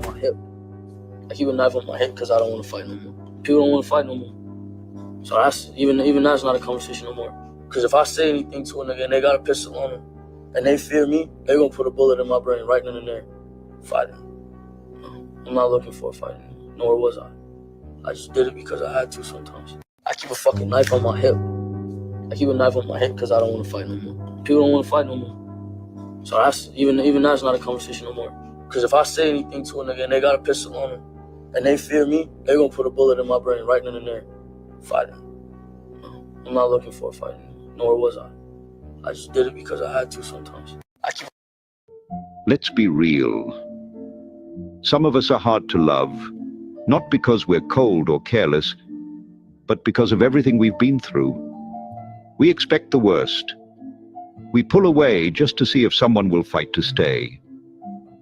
my hip. I keep a knife on my hip because I don't want to fight no more. People don't want to fight no more. So that's even that's not a conversation no more. Because if I say anything to a nigga and they got a pistol on them and they fear me, they're gonna put a bullet in my brain right then and there. Fighting. I'm not looking for a fight, nor was I. I just did it because I had to sometimes. I keep a fucking knife on my hip. I keep a knife on my hip because I don't want to fight no more. People don't want to fight no more. So that's even that's not a conversation no more. Because if I say anything to a nigga and they got a pistol on them and they fear me, they're gonna put a bullet in my brain right then and there. Fighting. I'm not looking for a fight, nor was I. I just did it because I had to sometimes. Let's be real. Some of us are hard to love, not because we're cold or careless, but because of everything we've been through. We expect the worst. We pull away just to see if someone will fight to stay.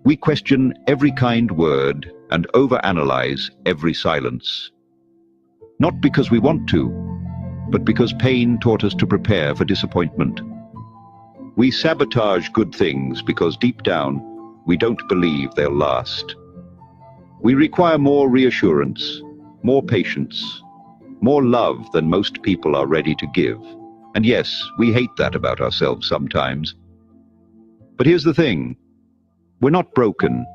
We question every kind word and overanalyze every silence. Not because we want to, but because pain taught us to prepare for disappointment. We sabotage good things because deep down, we don't believe they'll last. We require more reassurance, more patience, more love than most people are ready to give. And yes, we hate that about ourselves sometimes. But here's the thing. We're not broken.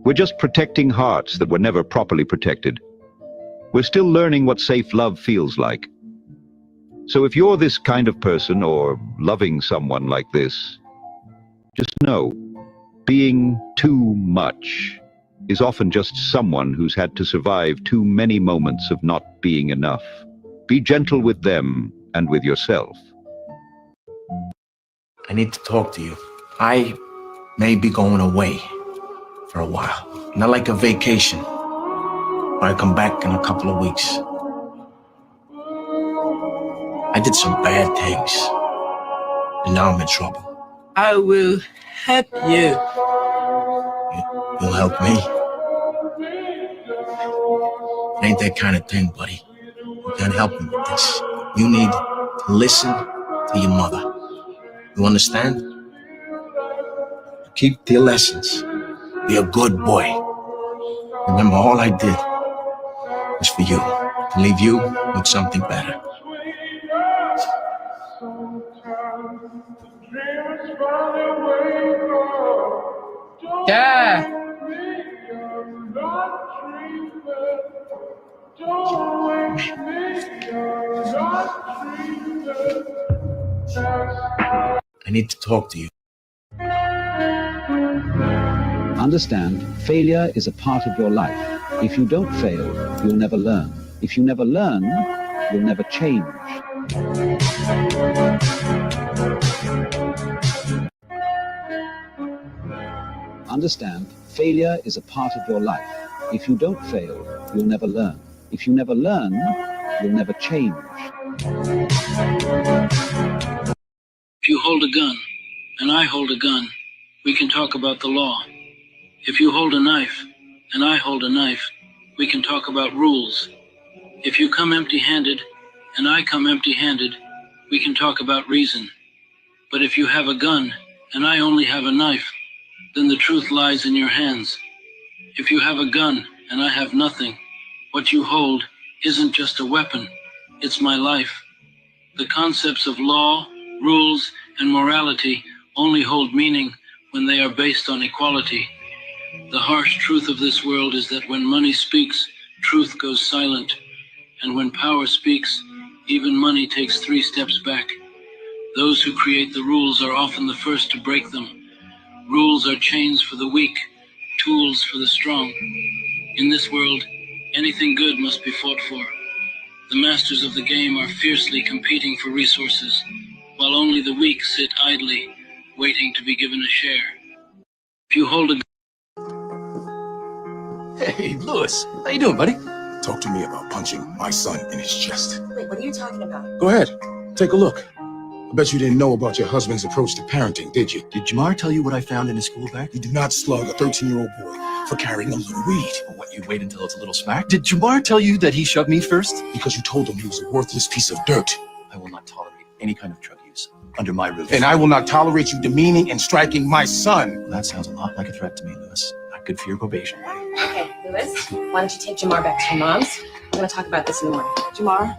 We're just protecting hearts that were never properly protected. We're still learning what safe love feels like. So if you're this kind of person or loving someone like this, just know, being too much is often just someone who's had to survive too many moments of not being enough. Be gentle with them and with yourself. I need to talk to you. I may be going away for a while. Not like a vacation. I come back in a couple of weeks. I did some bad things, and now I'm in trouble. I will help you. You'll help me? It ain't that kind of thing, buddy. You can't help me with this. You need to listen to your mother. You understand? Keep your lessons. Be a good boy. Remember, all I did was for you, to leave you with something better. Yeah. I need to talk to you. Understand, failure is a part of your life. If you don't fail, you'll never learn. If you never learn, you'll never change. Understand, failure is a part of your life. If you don't fail, you'll never learn. If you never learn, you'll never change. If you hold a gun, and I hold a gun, we can talk about the law. If you hold a knife, and I hold a knife, we can talk about rules. If you come empty-handed, and I come empty-handed, we can talk about reason. But if you have a gun, and I only have a knife, then the truth lies in your hands. If you have a gun, and I have nothing, what you hold isn't just a weapon, it's my life. The concepts of law, rules, and morality only hold meaning when they are based on equality. The harsh truth of this world is that when money speaks, truth goes silent. And when power speaks, even money takes 3 steps back. Those who create the rules are often the first to break them. Rules are chains for the weak, tools for the strong. In this world, anything good must be fought for. The masters of the game are fiercely competing for resources, while only the weak sit idly, waiting to be given a share. If you hold a Hey, Lewis. How you doing, buddy? Talk to me about punching my son in his chest. Wait, what are you talking about? Go ahead. Take a look. I bet you didn't know about your husband's approach to parenting, did you? Did Jamar tell you what I found in his school bag? You do not slug a 13-year-old boy for carrying a little weed. Or what, you wait until it's a little smack? Did Jamar tell you that he shoved me first? Because you told him he was a worthless piece of dirt. I will not tolerate any kind of drug use under my roof. And I will not tolerate you demeaning and striking my son. Well, that sounds a lot like a threat to me, Lewis. I Good for your probation, buddy. Okay, Lewis, why don't you take Jamar back to your mom's? We're gonna talk about this in the morning. Jamar,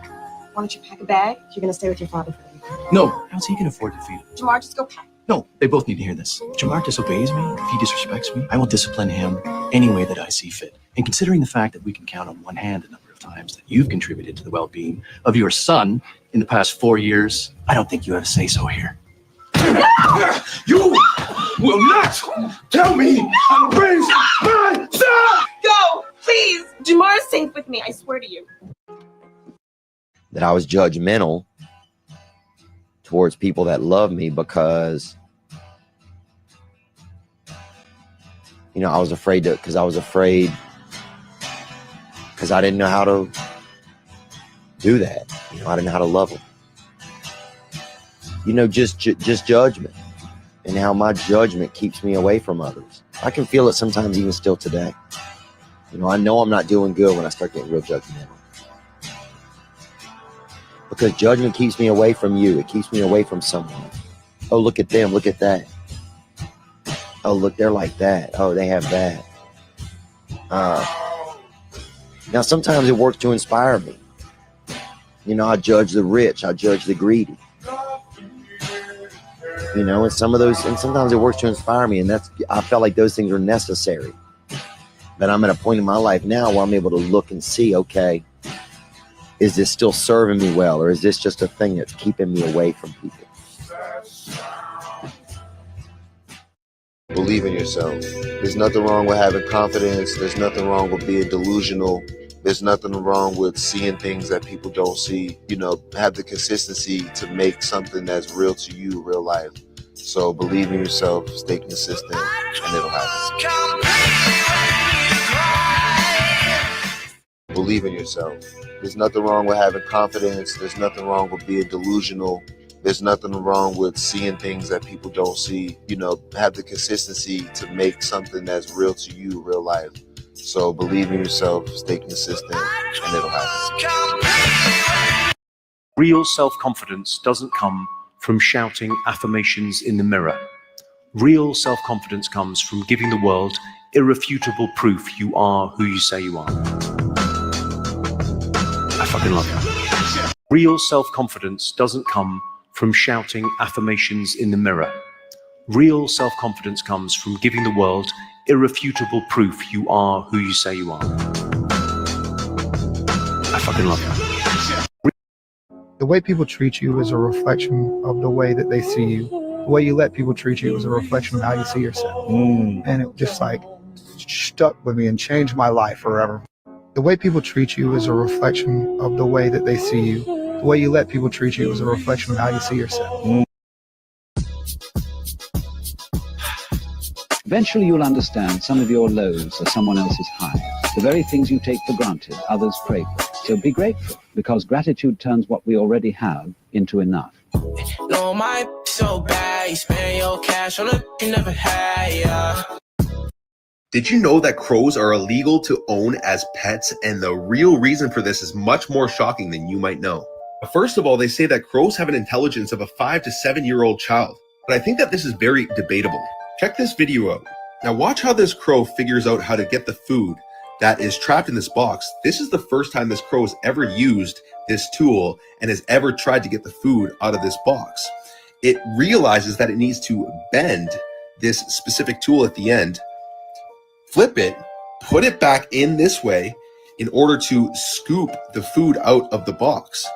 why don't you pack a bag? You're gonna stay with your father for the weekend. No, how's he can afford to feed him? Jamar, just go pack. No, they both need to hear this. If Jamar disobeys me, if he disrespects me, I will discipline him any way that I see fit. And considering the fact that we can count on one hand the number of times that you've contributed to the well-being of your son in the past 4 years, I don't think you have a say-so here. You will not tell me how to raise my son! Go, please. Jamar's safe with me, I swear to you. That I was judgmental towards people that love me because, you know, I was afraid because I didn't know how to do that. You know, I didn't know how to love them. You know, just judgment and how my judgment keeps me away from others. I can feel it sometimes even still today. You know, I know I'm not doing good when I start getting real judgmental. Because judgment keeps me away from you. It keeps me away from someone. Oh, look at them. Look at that. Oh, look, they're like that. Oh, they have that. Now, sometimes it works to inspire me. You know, I judge the rich. I judge the greedy. You know, and sometimes it works to inspire me. And I felt like those things are necessary. But I'm at a point in my life now where I'm able to look and see, okay, is this still serving me well? Or is this just a thing that's keeping me away from people? Believe in yourself. There's nothing wrong with having confidence. There's nothing wrong with being delusional. There's nothing wrong with seeing things that people don't see. You know, have the consistency to make something that's real to you, real life. So believe in yourself, stay consistent, and it'll happen. Believe in yourself. There's nothing wrong with having confidence. There's nothing wrong with being delusional. There's nothing wrong with seeing things that people don't see. You know, have the consistency to make something that's real to you, real life. So believe in yourself, stay consistent, and it'll happen. Real self-confidence doesn't come from shouting affirmations in the mirror. Real self-confidence comes from giving the world irrefutable proof you are who you say you are. I fucking love you. Real self-confidence doesn't come from shouting affirmations in the mirror. Real self-confidence comes from giving the world irrefutable proof you are who you say you are. I fucking love you. The way people treat you is a reflection of the way that they see you. The way you let people treat you is a reflection of how you see yourself. And it just like stuck with me and changed my life forever. The way people treat you is a reflection of the way that they see you. The way you let people treat you is a reflection of how you see yourself. Eventually you'll understand some of your lows are someone else's highs. The very things you take for granted, others pray for. So be grateful, because gratitude turns what we already have into enough. No, my so bad, you spend your cash on a you never had, yeah. Did you know that crows are illegal to own as pets? And the real reason for this is much more shocking than you might know. First of all, they say that crows have an intelligence of a 5 to 7-year-old child. But I think that this is very debatable. Check this video out. Now watch how this crow figures out how to get the food that is trapped in this box. This is the first time this crow has ever used this tool and has ever tried to get the food out of this box. It realizes that it needs to bend this specific tool at the end, flip it, put it back in this way in order to scoop the food out of the box.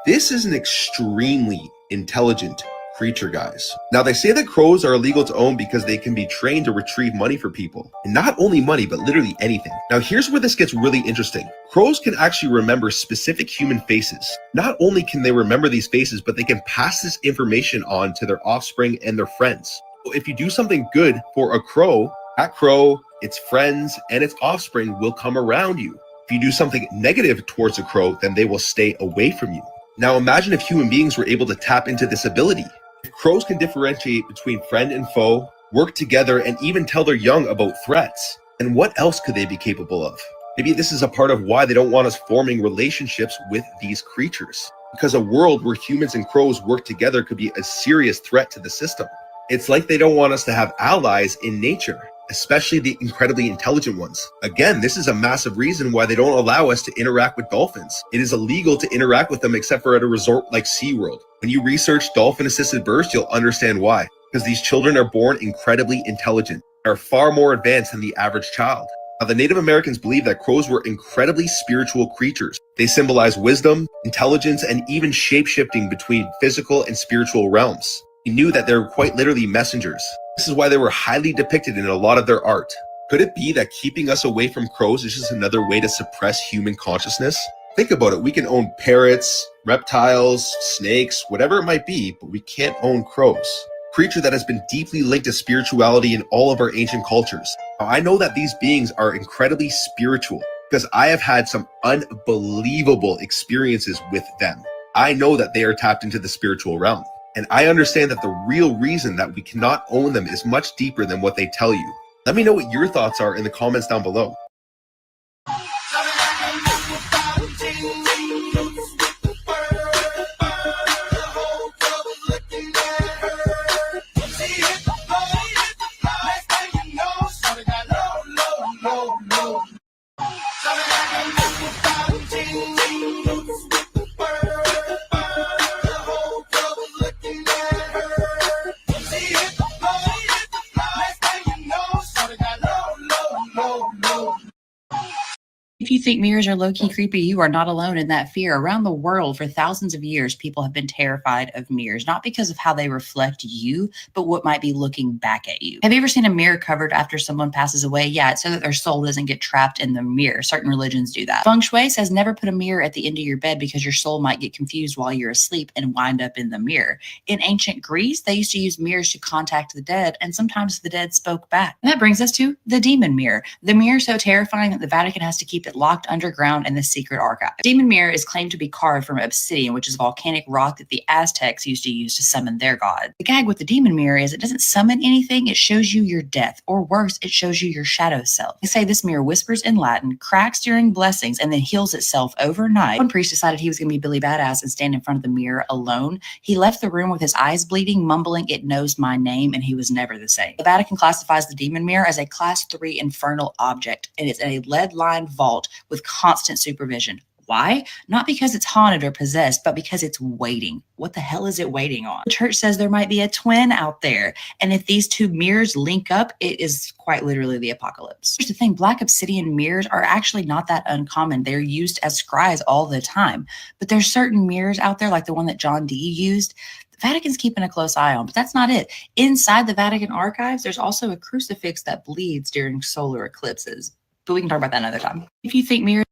This is an extremely intelligent creature, guys. Now, they say that crows are illegal to own because they can be trained to retrieve money for people. And not only money, but literally anything. Now, here's where this gets really interesting. Crows can actually remember specific human faces. Not only can they remember these faces, but they can pass this information on to their offspring and their friends. So if you do something good for a crow, that crow, its friends, and its offspring will come around you. If you do something negative towards a crow, then they will stay away from you. Now, imagine if human beings were able to tap into this ability. If crows can differentiate between friend and foe, work together, and even tell their young about threats, then what else could they be capable of? Maybe this is a part of why they don't want us forming relationships with these creatures. Because a world where humans and crows work together could be a serious threat to the system. It's like they don't want us to have allies in nature. especially the incredibly intelligent ones. Again, this is a massive reason why they don't allow us to interact with dolphins. It is illegal to interact with them except for at a resort like SeaWorld. When you research dolphin-assisted births, you'll understand why. Because these children are born incredibly intelligent, are far more advanced than the average child. Now, the Native Americans believed that crows were incredibly spiritual creatures. They symbolize wisdom, intelligence, and even shape-shifting between physical and spiritual realms. They knew that they were quite literally messengers. This is why they were highly depicted in a lot of their art. Could it be that keeping us away from crows is just another way to suppress human consciousness? Think about it. We can own parrots, reptiles, snakes, whatever it might be, but we can't own crows. Creature that has been deeply linked to spirituality in all of our ancient cultures. Now, I know that these beings are incredibly spiritual because I have had some unbelievable experiences with them. I know that they are tapped into the spiritual realm. And I understand that the real reason that we cannot own them is much deeper than what they tell you. Let me know what your thoughts are in the comments down below. If you think mirrors are low-key creepy, you are not alone in that fear. Around the world, for thousands of years, people have been terrified of mirrors, not because of how they reflect you, but what might be looking back at you. Have you ever seen a mirror covered after someone passes away? Yeah, it's so that their soul doesn't get trapped in the mirror. Certain religions do that. Feng Shui says never put a mirror at the end of your bed because your soul might get confused while you're asleep and wind up in the mirror. In ancient Greece, they used to use mirrors to contact the dead, and sometimes the dead spoke back. And that brings us to the demon mirror. The mirror is so terrifying that the Vatican has to keep it locked underground in the secret archive. Demon mirror is claimed to be carved from obsidian, which is volcanic rock that the Aztecs used to use to summon their god. The gag with the demon mirror is it doesn't summon anything, it shows you your death, or worse, it shows you your shadow self. They say this mirror whispers in Latin, cracks during blessings, and then heals itself overnight. One priest decided he was going to be Billy Badass and stand in front of the mirror alone. He left the room with his eyes bleeding, mumbling, "It knows my name," and he was never the same. The Vatican classifies the demon mirror as a Class 3 infernal object, and it's in a lead-lined vault with constant supervision. Why? Not because it's haunted or possessed, but because it's waiting. What the hell is it waiting on? The church says there might be a twin out there, and if these two mirrors link up, it is quite literally the apocalypse. Here's the thing, black obsidian mirrors are actually not that uncommon. They're used as scries all the time, but there's certain mirrors out there, like the one that John Dee used, the Vatican's keeping a close eye on, but that's not it. Inside the Vatican archives, there's also a crucifix that bleeds during solar eclipses, but we can talk about that another time. If you think mirrors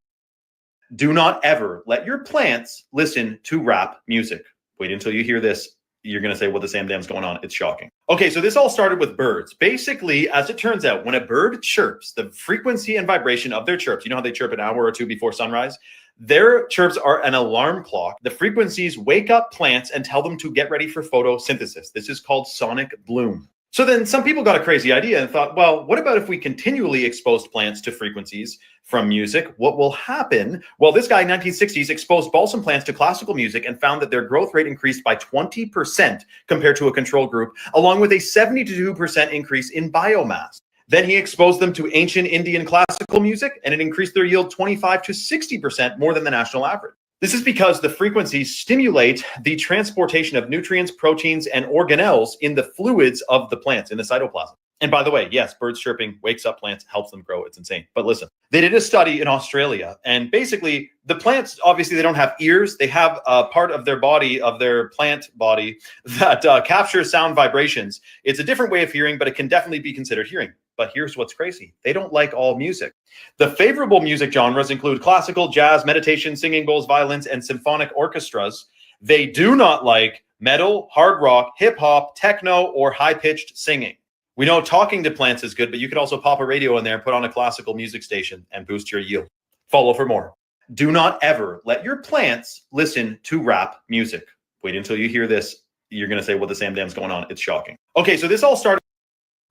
Do not ever let your plants listen to rap music. Wait until you hear this. You're going to say, what the Sam Dam's going on? It's shocking. Okay, so this all started with birds. Basically, as it turns out, when a bird chirps, the frequency and vibration of their chirps, you know how they chirp an hour or two before sunrise? Their chirps are an alarm clock. The frequencies wake up plants and tell them to get ready for photosynthesis. This is called sonic bloom. So then some people got a crazy idea and thought, well, what about if we continually exposed plants to frequencies from music? What will happen? Well, this guy in 1960s exposed balsam plants to classical music and found that their growth rate increased by 20% compared to a control group, along with a 72% increase in biomass. Then he exposed them to ancient Indian classical music, and it increased their yield 25 to 60% more than the national average. This is because the frequencies stimulate the transportation of nutrients, proteins, and organelles in the fluids of the plants, in the cytoplasm. And by the way, yes, birds chirping wakes up plants, helps them grow. It's insane. But listen, they did a study in Australia, and basically the plants, obviously they don't have ears. They have a part of their body, of their plant body, that captures sound vibrations. It's a different way of hearing, but it can definitely be considered hearing. But here's what's crazy. They don't like all music. The favorable music genres include classical, jazz, meditation, singing bowls, violins, and symphonic orchestras. They do not like metal, hard rock, hip hop, techno, or high-pitched singing. We know talking to plants is good, but you could also pop a radio in there and put on a classical music station and boost your yield. Follow for more. Do not ever let your plants listen to rap music. Wait until you hear this. You're going to say, what the Sam Dam's going on? It's shocking. Okay, so this all started.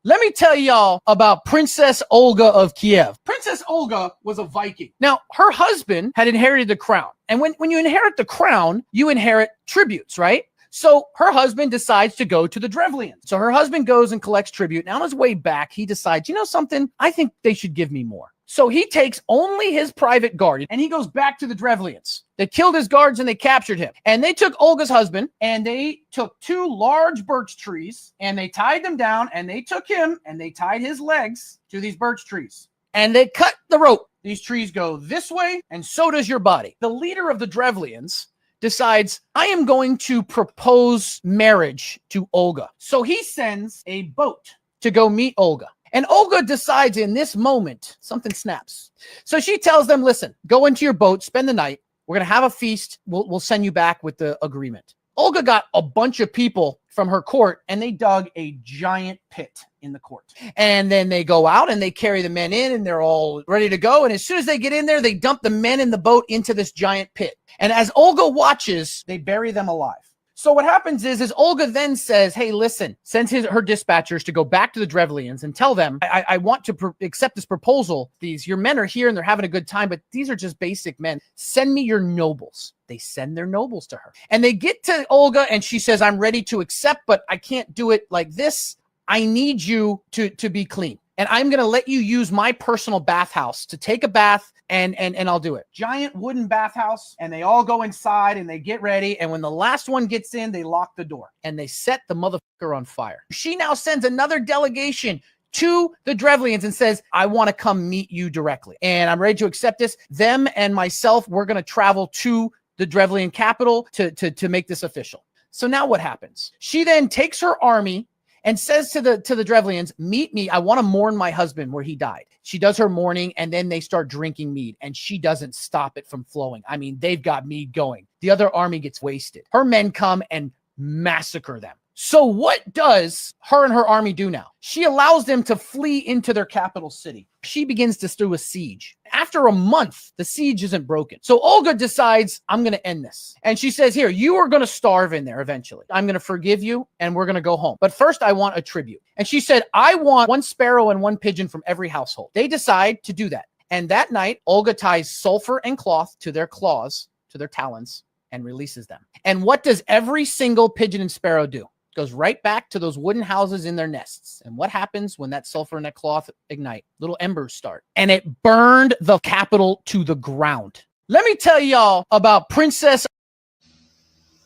Let me tell y'all about Princess Olga of Kiev. Princess Olga was a Viking. Now, her husband had inherited the crown. And when you inherit the crown, you inherit tributes, right? So her husband decides to go to the Drevlians. So her husband goes and collects tribute. And on his way back, he decides, you know something? I think they should give me more. So he takes only his private guard and he goes back to the Drevlians. They killed his guards and they captured him. And they took Olga's husband and they took 2 large birch trees and they tied them down and they took him and they tied his legs to these birch trees. And they cut the rope. These trees go this way and so does your body. The leader of the Drevlians decides, I am going to propose marriage to Olga. So he sends a boat to go meet Olga. And Olga decides in this moment, something snaps. So she tells them, listen, go into your boat, spend the night. We're going to have a feast. We'll send you back with the agreement. Olga got a bunch of people from her court and they dug a giant pit in the court. And then they go out and they carry the men in and they're all ready to go. And as soon as they get in there, they dump the men in the boat into this giant pit. And as Olga watches, they bury them alive. So what happens is Olga then says, hey, listen, sends her dispatchers to go back to the Drevlians and tell them, I want to accept this proposal. Your men are here and they're having a good time, but these are just basic men. Send me your nobles. They send their nobles to her. And they get to Olga and she says, I'm ready to accept, but I can't do it like this. I need you to be clean. And I'm going to let you use my personal bathhouse to take a bath and I'll do it. Giant wooden bathhouse. And they all go inside and they get ready. And when the last one gets in, they lock the door and they set the motherfucker on fire. She now sends another delegation to the Drevlians and says, I want to come meet you directly. And I'm ready to accept this. Them and myself, we're going to travel to the Drevlian capital to make this official. So now what happens? She then takes her army and says to the Drevlians, meet me. I want to mourn my husband where he died. She does her mourning and then they start drinking mead and she doesn't stop it from flowing. I mean, they've got mead going. The other army gets wasted. Her men come and massacre them. So what does her and her army do now? She allows them to flee into their capital city. She begins to do a siege. After a month, the siege isn't broken. So Olga decides, I'm going to end this. And she says, here, you are going to starve in there eventually. I'm going to forgive you and we're going to go home. But first, I want a tribute. And she said, I want 1 sparrow and 1 pigeon from every household. They decide to do that. And that night, Olga ties sulfur and cloth to their claws, to their talons, and releases them. And what does every single pigeon and sparrow do? Goes right back to those wooden houses in their nests. And what happens when that sulfur and that cloth ignite? Little embers start. And it burned the capital to the ground. Let me tell y'all about Princess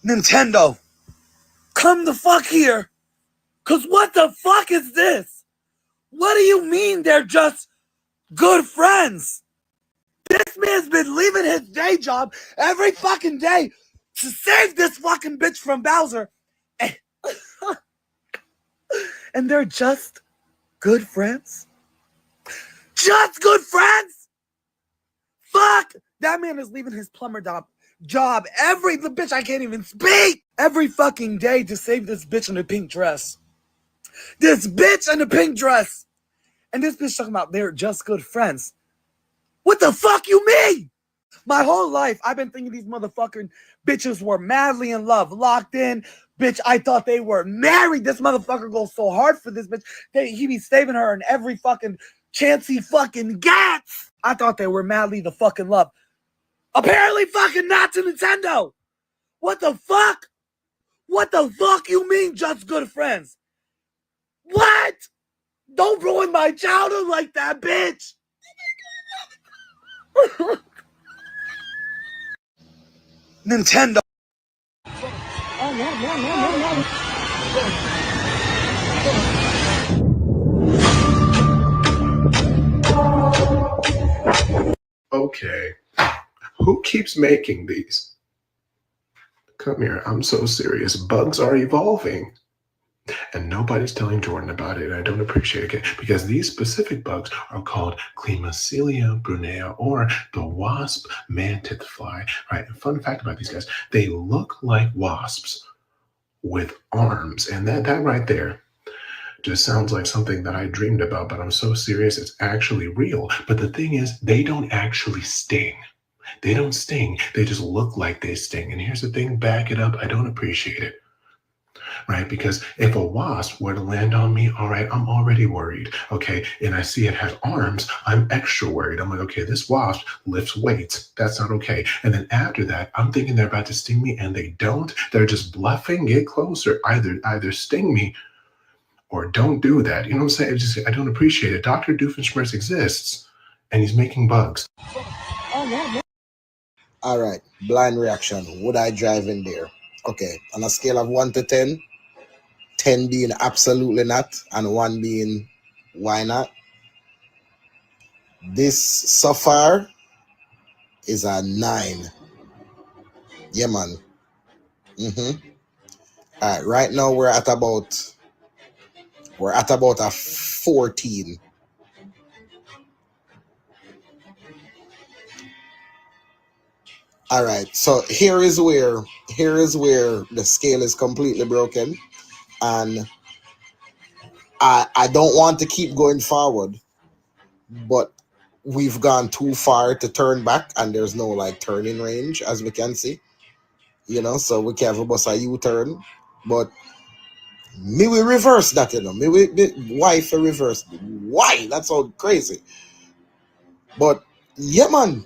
Nintendo. Come the fuck here. Cause what the fuck is this? What do you mean they're just good friends? This man's been leaving his day job every fucking day to save this fucking bitch from Bowser. And they're just good friends? Just good friends? Fuck! That man is leaving his plumber job the bitch, I can't even speak! Every fucking day to save this bitch in a pink dress. This bitch in a pink dress! And this bitch talking about they're just good friends. What the fuck you mean? My whole life, I've been thinking these motherfucking bitches were madly in love, locked in. Bitch, I thought they were married. This motherfucker goes so hard for this bitch. He be saving her in every fucking chance he fucking gets. I thought they were madly the fucking love. Apparently fucking not to Nintendo. What the fuck? What the fuck you mean just good friends? What? Don't ruin my childhood like that, bitch. Nintendo. Okay, who keeps making these? Come here, I'm so serious. Bugs are evolving. And nobody's telling Jordan about it. I don't appreciate it because these specific bugs are called Climacelia brunea or the wasp mantis fly. Right? And fun fact about these guys, they look like wasps with arms. And that right there just sounds like something that I dreamed about, but I'm so serious, it's actually real. But the thing is, they don't actually sting. They don't sting. They just look like they sting. And here's the thing, back it up. I don't appreciate it. right? Because if a wasp were to land on me, all right, I'm already worried, okay? And I see it has arms, I'm extra worried. I'm like, okay, this wasp lifts weights. That's not okay. And then after that, I'm thinking they're about to sting me, and they don't. They're just bluffing, get closer, either sting me or don't do that. You know what I'm saying? I don't appreciate it. Dr. Doofenshmirtz exists, and he's making bugs. All right, blind reaction. Would I drive in there? Okay, on a scale of 1 to 10, 10 being absolutely not, and 1 being why not? This so far is a 9. Yeah, man. All right, right now we're at about a 14. All right, so here is where the scale is completely broken, and I don't want to keep going forward, but we've gone too far to turn back, and there's no like turning range, as we can see, you know, so we can't have a bus a U-turn, but me we reverse that, you know, me why for reverse? Why? That's all crazy. But yeah, man,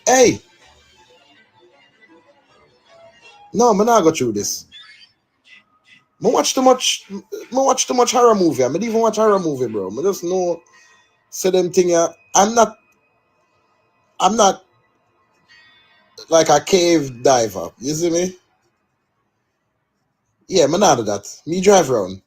hey. No, I'm not go through this. I watch too much horror movie. I didn't even watch horror movie, bro. I just know say them thing. I'm not like a cave diver. You see me? Yeah, I'm not do that. Me drive around.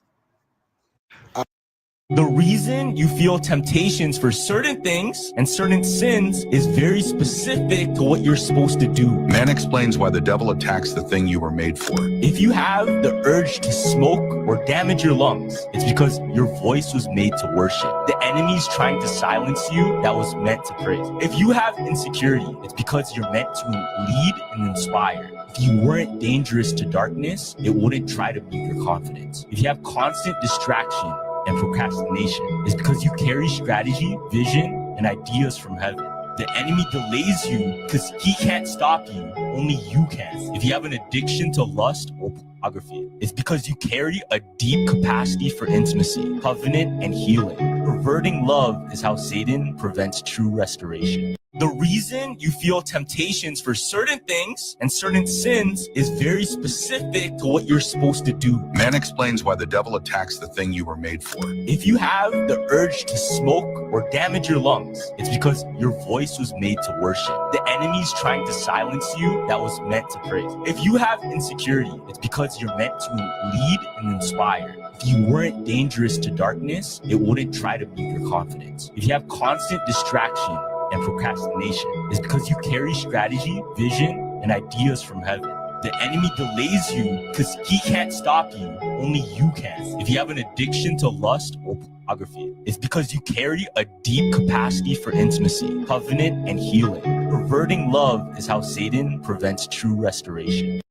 The reason you feel temptations for certain things and certain sins is very specific to what you're supposed to do. Man explains why the devil attacks the thing you were made for. If you have the urge to smoke or damage your lungs, it's because your voice was made to worship. The enemy's trying to silence you that was meant to praise. If you have insecurity, it's because you're meant to lead and inspire. If you weren't dangerous to darkness, it wouldn't try to beat your confidence. If you have constant distraction and procrastination, it's because you carry strategy, vision, and ideas from heaven. The enemy delays you because he can't stop you, only you can. If you have an addiction to lust or pornography, it's because you carry a deep capacity for intimacy, covenant, and healing. Perverting love is how Satan prevents true restoration. The reason you feel temptations for certain things and certain sins is very specific to what you're supposed to do. Man explains why the devil attacks the thing you were made for. If you have the urge to smoke or damage your lungs, it's because your voice was made to worship. The enemy's trying to silence you that was meant to praise. If you have insecurity, it's because you're meant to lead and inspire. If you weren't dangerous to darkness, it wouldn't try to beat your confidence. If you have constant distraction and procrastination, it's because you carry strategy, vision, and ideas from heaven. The enemy delays you because he can't stop you, only you can. If you have an addiction to lust or pornography, it's because you carry a deep capacity for intimacy, covenant, and healing. Perverting love is how Satan prevents true restoration.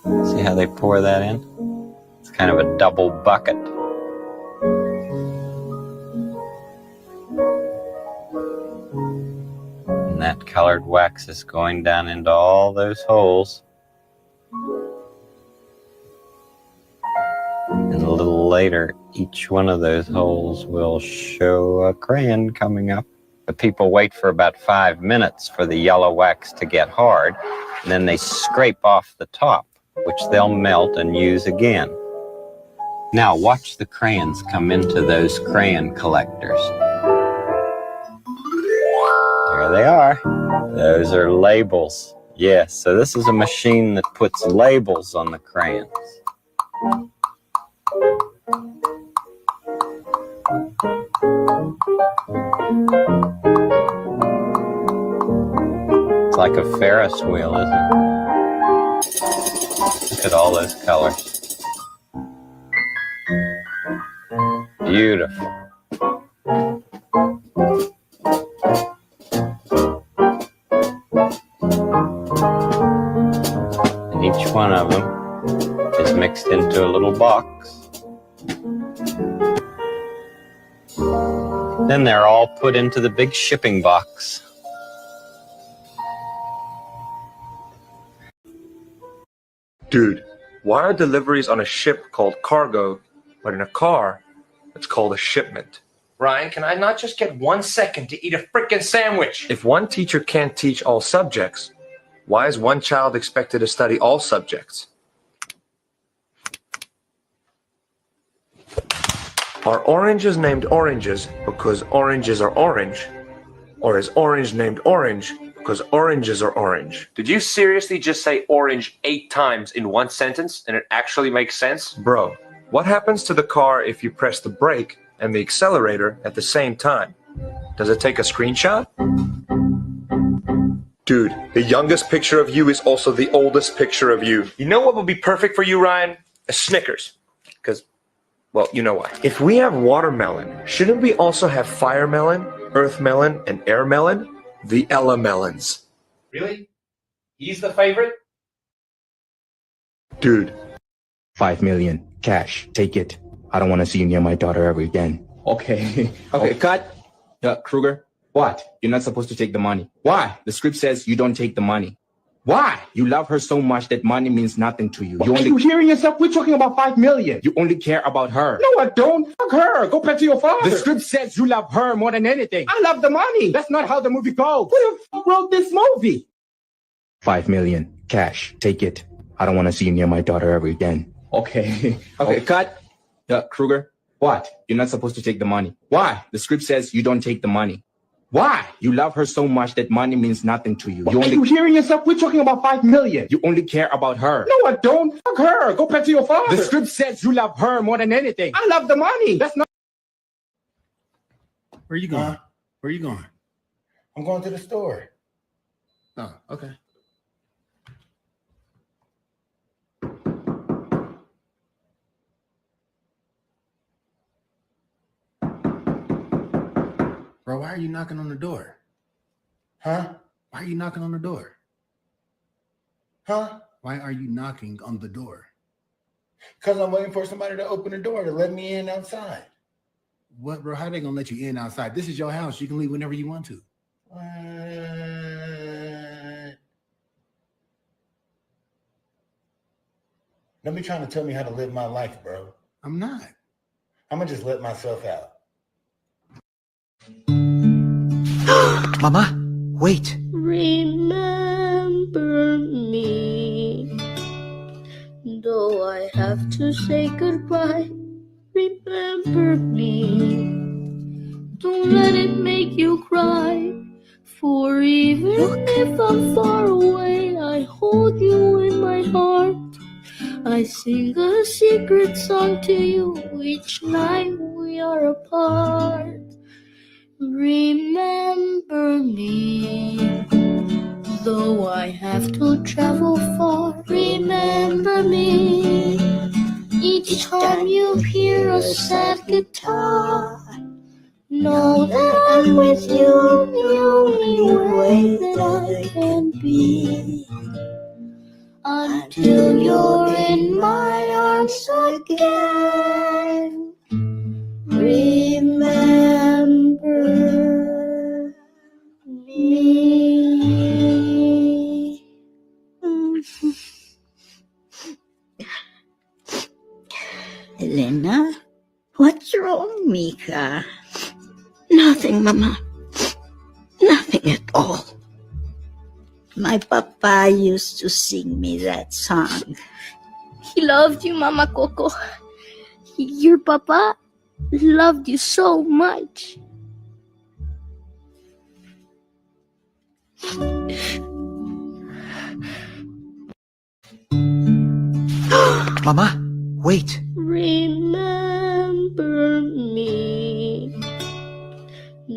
See how they pour that in? It's kind of a double bucket. And that colored wax is going down into all those holes. And a little later, each one of those holes will show a crayon coming up. The people wait for about 5 minutes for the yellow wax to get hard, and then they scrape off the top, which they'll melt and use again. Now watch the crayons come into those crayon collectors. There they are. Those are labels. Yes, so this is a machine that puts labels on the crayons. It's like a Ferris wheel, isn't it? Look at all those colors. Beautiful. And each one of them is mixed into a little box. Then they're all put into the big shipping box. Dude, why are deliveries on a ship called cargo, but in a car, it's called a shipment? Ryan, can I not just get 1 second to eat a frickin' sandwich? If one teacher can't teach all subjects, why is one child expected to study all subjects? Are oranges named oranges because oranges are orange? Or is orange named orange because oranges are orange? Did you seriously just say orange 8 times in one sentence and it actually makes sense? Bro, what happens to the car if you press the brake and the accelerator at the same time? Does it take a screenshot? Dude, the youngest picture of you is also the oldest picture of you. You know what would be perfect for you, Ryan? A Snickers. Because, well, you know why. If we have watermelon, shouldn't we also have fire melon, earth melon, and air melon? The Ella melons. Really? He's the favorite? Dude. 5 million. Cash. Take it. I don't want to see you near my daughter ever again. Okay. Okay, cut. Kruger. What? You're not supposed to take the money. Why? The script says you don't take the money. Why? You love her so much that money means nothing to you. Are you hearing yourself? We're talking about 5 million. You only care about her. No, I don't. Fuck her. Go back to your father. The script says you love her more than anything. I love the money. That's not how the movie goes. Who the fuck wrote this movie? 5 million. Cash. Take it. I don't want to see you near my daughter ever again. Okay. Okay, cut. Kruger. What? You're not supposed to take the money. Why? The script says you don't take the money. Why? You love her so much that money means nothing to you. Are you hearing yourself? We're talking about 5 million. You only care about her. No, I don't. Fuck her. Go back to your father. The script says you love her more than anything. I love the money. That's not. Where you going? Where you going? I'm going to the store. Oh, okay. Bro, why are you knocking on the door? Huh? Why are you knocking on the door? Huh? Why are you knocking on the door? Because I'm waiting for somebody to open the door to let me in outside. What, bro? How they gonna let you in outside? This is your house. You can leave whenever you want to. Don't be trying to tell me how to live my life, bro. I'm not. I'm going to just let myself out. Mama, wait. Remember me, though I have to say goodbye. Remember me, don't let it make you cry. For even if I'm far away, I hold you in my heart. I sing a secret song to you each night we are apart. Remember me, though I have to travel far. Remember me, each time you hear a sad guitar. Know that I'm with you the only way that I can be, until you're in my arms again. Remember me. Elena, what's wrong, Mika? Nothing, Mama. Nothing at all. My papa used to sing me that song. He loved you, Mama Coco. Your papa loved you so much. Mama, wait. Remember me,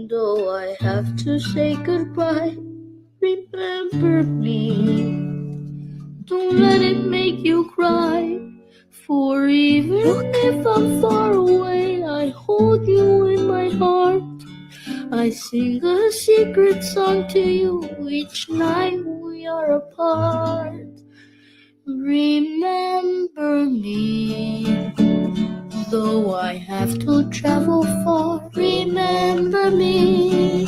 though I have to say goodbye. Remember me, don't let it make you cry. For even if I'm far away, I hold you in my heart. I sing a secret song to you each night we are apart. Remember me, though I have to travel far. Remember me,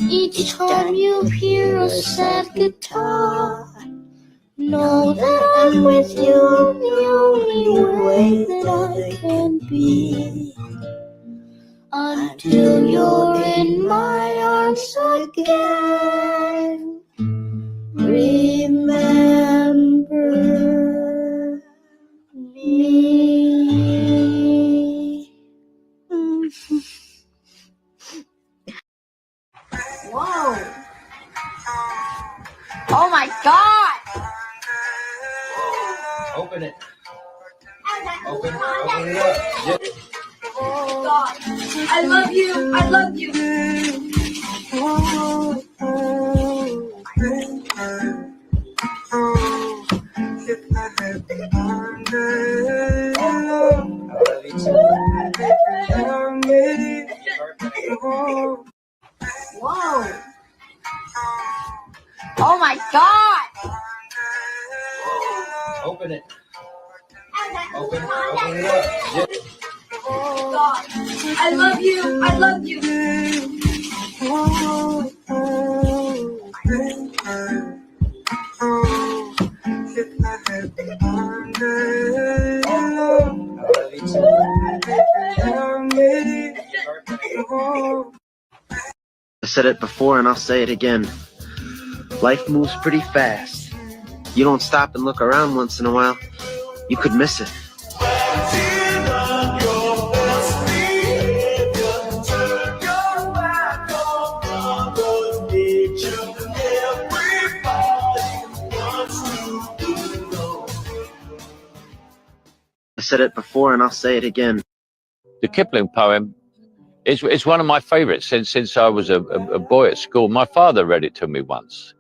each time you hear a sad guitar. Know that I'm with you the only way that I can be. Until you're in my arms again. Remember me. Whoa. Oh my God. Open it. Open it up. God. I love you. I love you. Whoa. Oh my God. Open it. Open it up. God. I love you. I love you. I said it before and I'll say it again. Life moves pretty fast. You don't stop and look around once in a while, you could miss it. I said it before and I'll say it again. The Kipling poem is one of my favorites since I was a boy at school. My father read it to me once.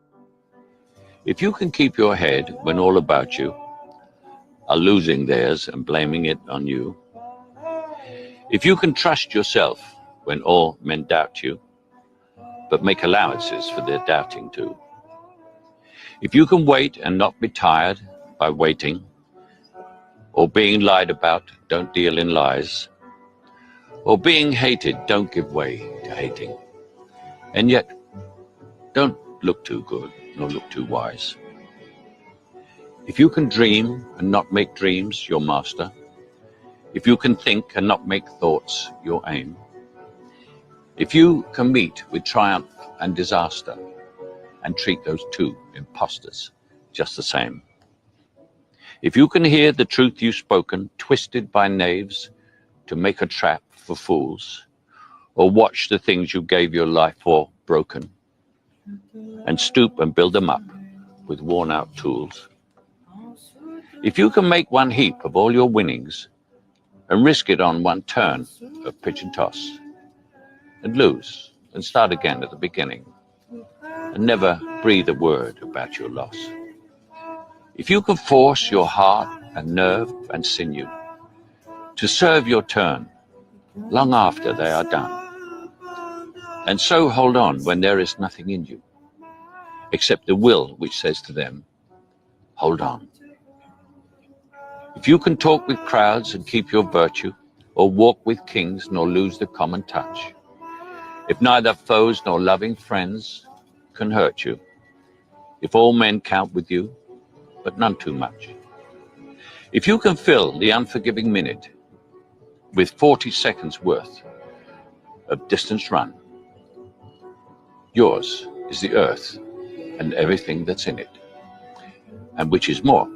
If you can keep your head when all about you are losing theirs and blaming it on you, if you can trust yourself when all men doubt you, but make allowances for their doubting too, if you can wait and not be tired by waiting, or being lied about, don't deal in lies, or being hated, don't give way to hating, and yet don't look too good nor look too wise. If you can dream and not make dreams your master, if you can think and not make thoughts your aim, if you can meet with triumph and disaster and treat those two impostors just the same, if you can hear the truth you've spoken twisted by knaves to make a trap for fools, or watch the things you gave your life for broken, and stoop and build them up with worn-out tools, if you can make one heap of all your winnings and risk it on one turn of pitch and toss, and lose and start again at the beginning, and never breathe a word about your loss, if you can force your heart and nerve and sinew to serve your turn long after they are done, and so hold on when there is nothing in you except the will which says to them, hold on. If you can talk with crowds and keep your virtue, or walk with kings nor lose the common touch, if neither foes nor loving friends can hurt you, if all men count with you, but none too much, if you can fill the unforgiving minute with 40 seconds worth of distance run, yours is the earth and everything that's in it, and which is more,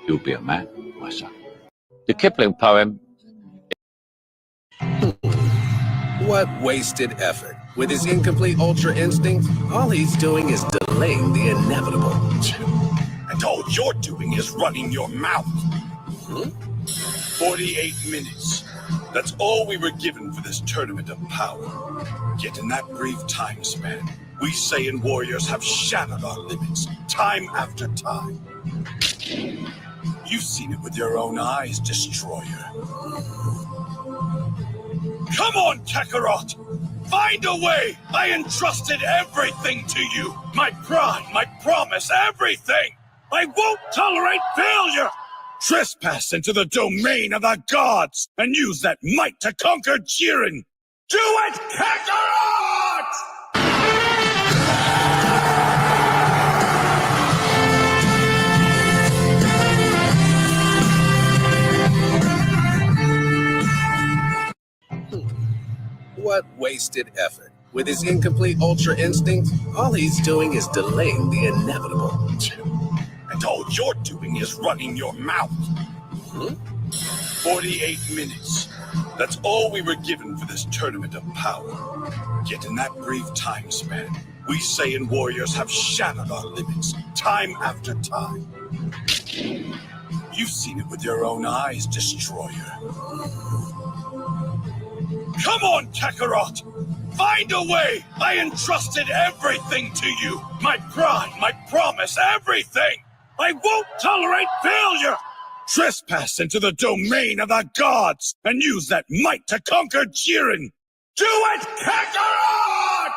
you'll be a man, my son. The Kipling poem. What wasted effort. With his incomplete ultra instinct, all he's doing is delaying the inevitable. And all you're doing is running your mouth. 48 minutes. That's all we were given for this tournament of power. Yet in that brief time span, we Saiyan warriors have shattered our limits, time after time. You've seen it with your own eyes, Destroyer. Come on, Kakarot! Find a way! I entrusted everything to you! My pride, my promise, everything! I won't tolerate failure! Trespass into the domain of the gods and use that might to conquer Jiren! Do it, Kakarot! wasted effort. With his incomplete ultra instinct, all he's doing is delaying the inevitable. And all you're doing is running your mouth. 48 minutes. That's all we were given for this tournament of power. Yet in that brief time span, we Saiyan warriors have shattered our limits, time after time. You've seen it with your own eyes, Destroyer. Come on, Kakarot! Find a way! I entrusted everything to you! My pride, my promise, everything! I won't tolerate failure! Trespass into the domain of the gods and use that might to conquer Jiren! Do it, Kakarot!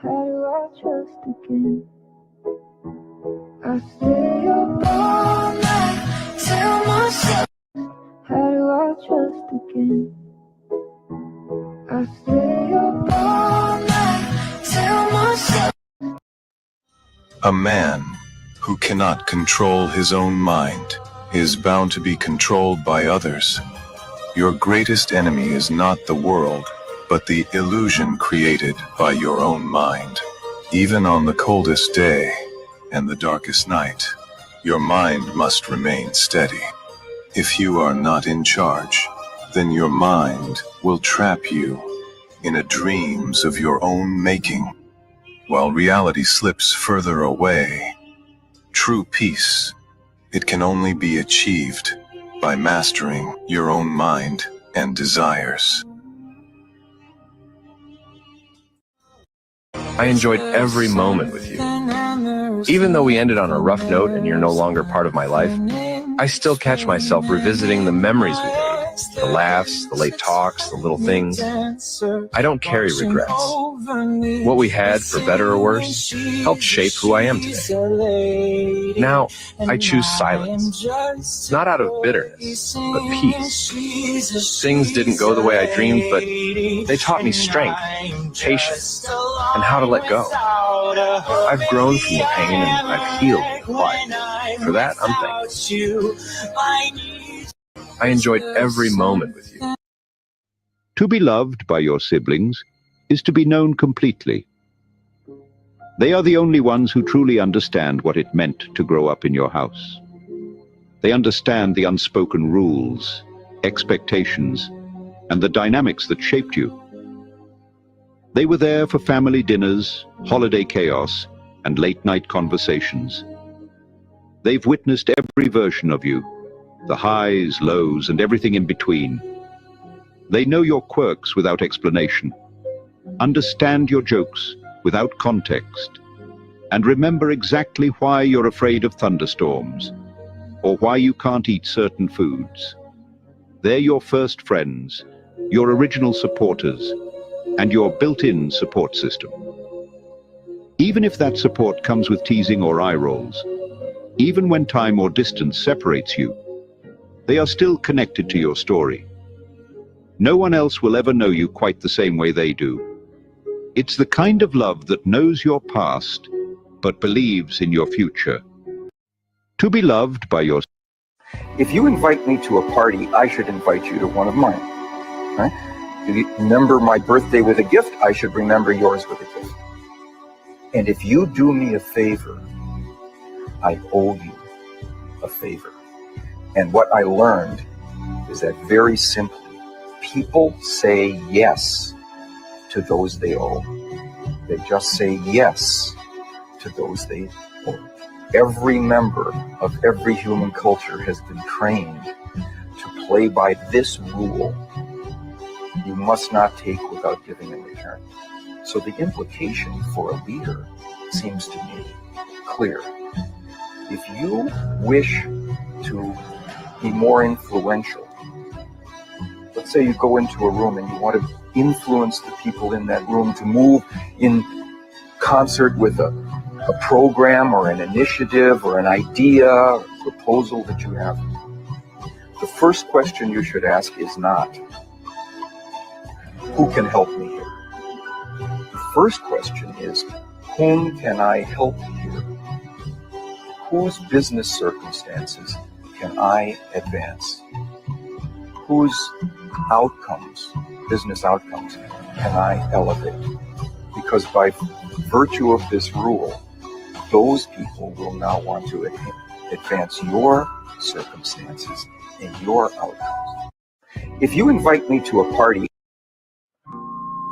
How do I trust again? I stay up all night, tell myself. How do I trust again? I stay up all night, tell myself. A man who cannot control his own mind is bound to be controlled by others. Your greatest enemy is not the world, but the illusion created by your own mind. Even on the coldest day and the darkest night, your mind must remain steady. If you are not in charge, then your mind will trap you in a dreams of your own making, while reality slips further away. True peace, it can only be achieved by mastering your own mind and desires. I enjoyed every moment with you. Even though we ended on a rough note and you're no longer part of my life, I still catch myself revisiting the memories we made, the laughs, the late talks, the little things. I don't carry regrets. What we had, for better or worse, helped shape who I am today. Now, I choose silence, not out of bitterness, but peace. Things didn't go the way I dreamed, but they taught me strength, patience, and how to let go. I've grown from the pain and I've healed in quiet. For that, I'm thankful. I enjoyed every moment with you. To be loved by your siblings is to be known completely. They are the only ones who truly understand what it meant to grow up in your house. They understand the unspoken rules, expectations, and the dynamics that shaped you. They were there for family dinners, holiday chaos, and late-night conversations. They've witnessed every version of you, the highs, lows, and everything in between. They know your quirks without explanation, understand your jokes without context, and remember exactly why you're afraid of thunderstorms, or why you can't eat certain foods. They're your first friends, your original supporters, and your built-in support system. Even if that support comes with teasing or eye rolls, even when time or distance separates you, they are still connected to your story. No one else will ever know you quite the same way they do. It's the kind of love that knows your past, but believes in your future. To be loved by your... If you invite me to a party, I should invite you to one of mine, right? If you remember my birthday with a gift, I should remember yours with a gift. And if you do me a favor, I owe you a favor. And what I learned is that very simply, people say yes to those they owe. They just say yes to those they owe. Every member of every human culture has been trained to play by this rule. You must not take without giving in return. So the implication for a leader seems to me clear. If you wish to be more influential, let's say you go into a room and you want to influence the people in that room to move in concert with a program or an initiative or an idea or proposal that you have, the first question you should ask is not, who can help me here? The first question is, whom can I help here? Whose business circumstances can I advance? Whose outcomes, business outcomes, can I elevate? Because by virtue of this rule, those people will now want to advance your circumstances and your outcomes. If you invite me to a party,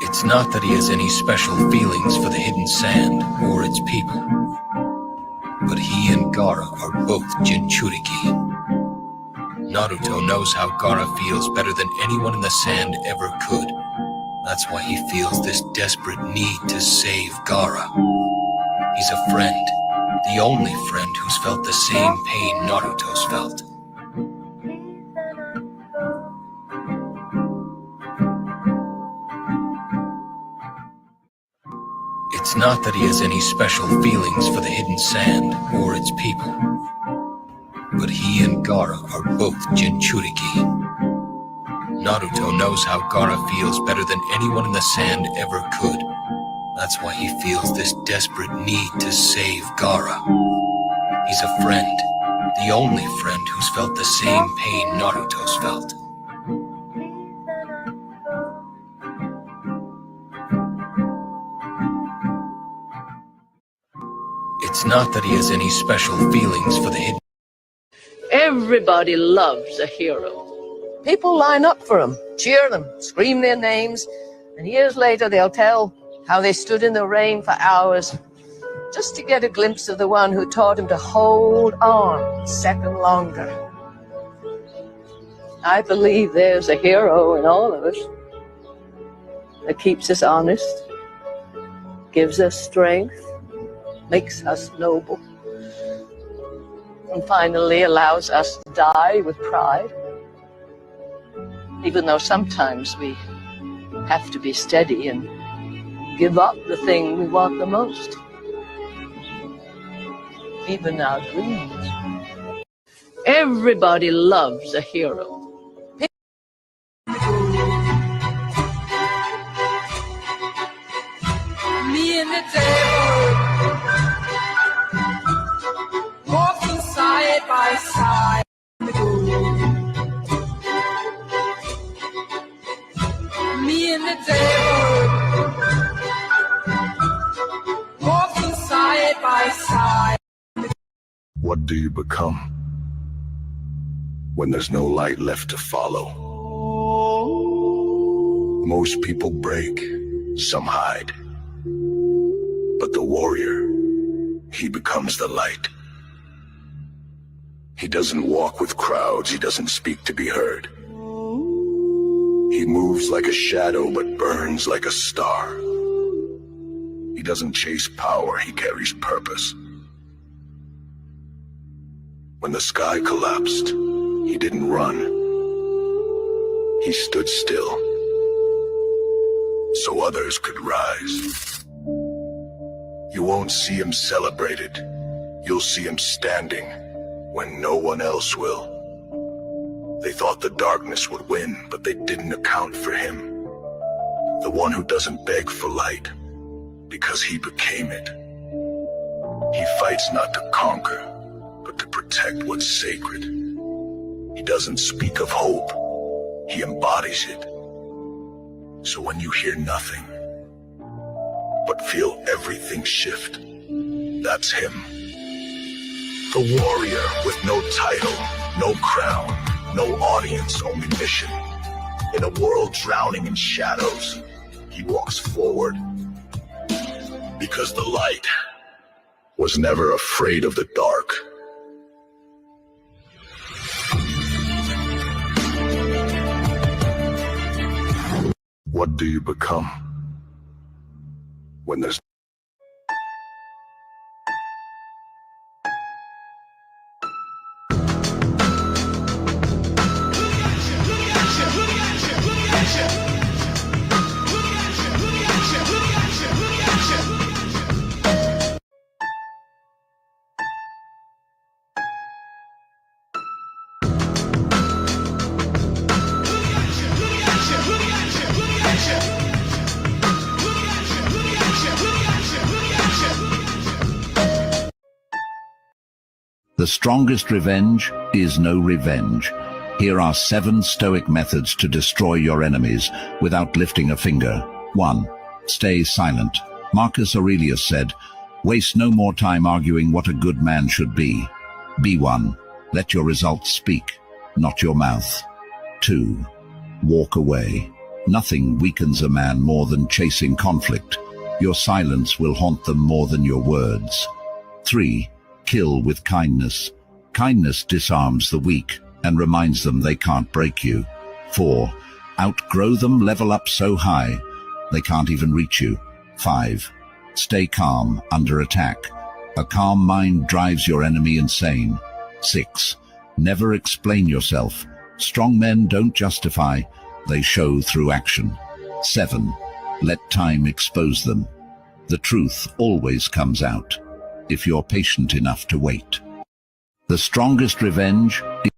it's not that he has any special feelings for the hidden sand or its people, but he and Gaara are both Jinchuriki. Naruto knows how Gaara feels better than anyone in the sand ever could. That's why he feels this desperate need to save Gaara. He's a friend, the only friend who's felt the same pain Naruto's felt. It's not that he has any special feelings for the hidden sand or its people, but he and Gaara are both Jinchuriki. Naruto knows how Gaara feels better than anyone in the sand ever could. That's why he feels this desperate need to save Gaara. He's a friend, the only friend who's felt the same pain Naruto's felt. It's not that he has any special feelings for the hidden. Everybody loves a hero. People line up for him, cheer them, scream their names, and years later they'll tell how they stood in the rain for hours just to get a glimpse of the one who taught him to hold on a second longer. I believe there's a hero in all of us that keeps us honest, gives us strength, makes us noble, and finally allows us to die with pride, even though sometimes we have to be steady and give up the thing we want the most, even our dreams. Everybody loves a hero. Me and the devil walking side by side. Me and the devil walking side by side. What do you become when there's no light left to follow? Most people break, some hide. But the warrior, he becomes the light. He doesn't walk with crowds, he doesn't speak to be heard. He moves like a shadow but burns like a star. He doesn't chase power, he carries purpose. When the sky collapsed, he didn't run. He stood still, so others could rise. You won't see him celebrated. You'll see him standing when no one else will. They thought the darkness would win, but they didn't account for him. The one who doesn't beg for light, because he became it. He fights not to conquer, but to protect what's sacred. He doesn't speak of hope, he embodies it. So when you hear nothing, but feel everything shift, that's him. The warrior with no title, no crown, no audience, only mission. In a world drowning in shadows, he walks forward. Because the light was never afraid of the dark. What do you become when there's The strongest revenge is no revenge. Here are 7 stoic methods to destroy your enemies without lifting a finger. 1. Stay silent. Marcus Aurelius said, "Waste no more time arguing what a good man should be. Be one. Let your results speak, not your mouth." 2. Walk away. Nothing weakens a man more than chasing conflict. Your silence will haunt them more than your words. 3. Kill with kindness. Kindness disarms the weak and reminds them they can't break you. 4. Outgrow them, level up so high they can't even reach you. 5. Stay calm under attack. A calm mind drives your enemy insane. 6. Never explain yourself. Strong men don't justify, they show through action. 7. Let time expose them. The truth always comes out, if you're patient enough to wait. The strongest revenge is...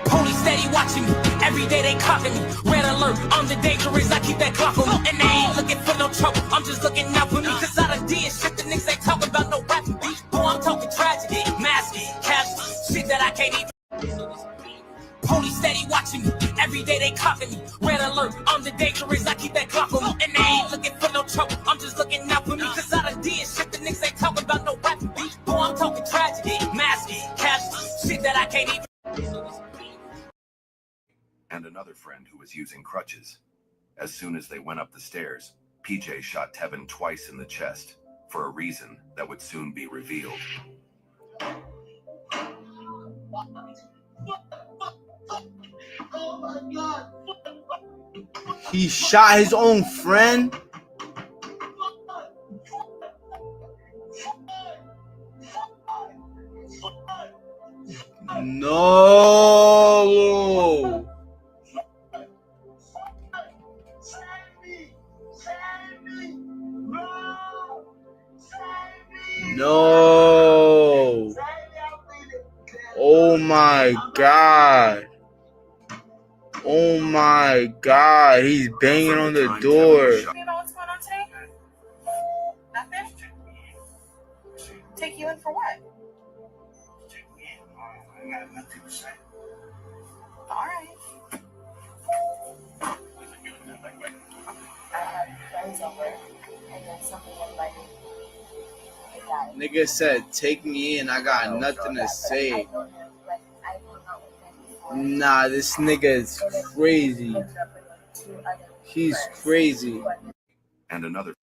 Police steady watching me. Every day they clocking me. Red alert, I'm the dangerous. I keep that Glock on me. And they ain't looking for no trouble. I'm just looking out for me. Cause I done did shit the niggas ain't talking about no rapping beef. Boy, I'm talking tragedy, masses, casualties, shit that I can't even. Police steady watching me. Every day they clocking me. Red alert, I'm the dangerous. I keep that Glock on me. And they ain't looking for no trouble. I'm just looking out for me. Cause I done did shit the niggas ain't talking about no rapping beef. Boy, I'm talking tragedy, masses, casualties, shit that I can't even. And another friend who was using crutches. As soon as they went up the stairs, PJ shot Tevin twice in the chest, for a reason that would soon be revealed. Oh my God. He shot his own friend? No. No. Oh my God. Oh my God. He's banging on the door. You know what's going on today? Nothing? Take you in for what? I got nothing to say. Alright. I have friends over and then something invited. Nigga said, take me in, I got nothing to say. Nah, this nigga is crazy. He's crazy. And another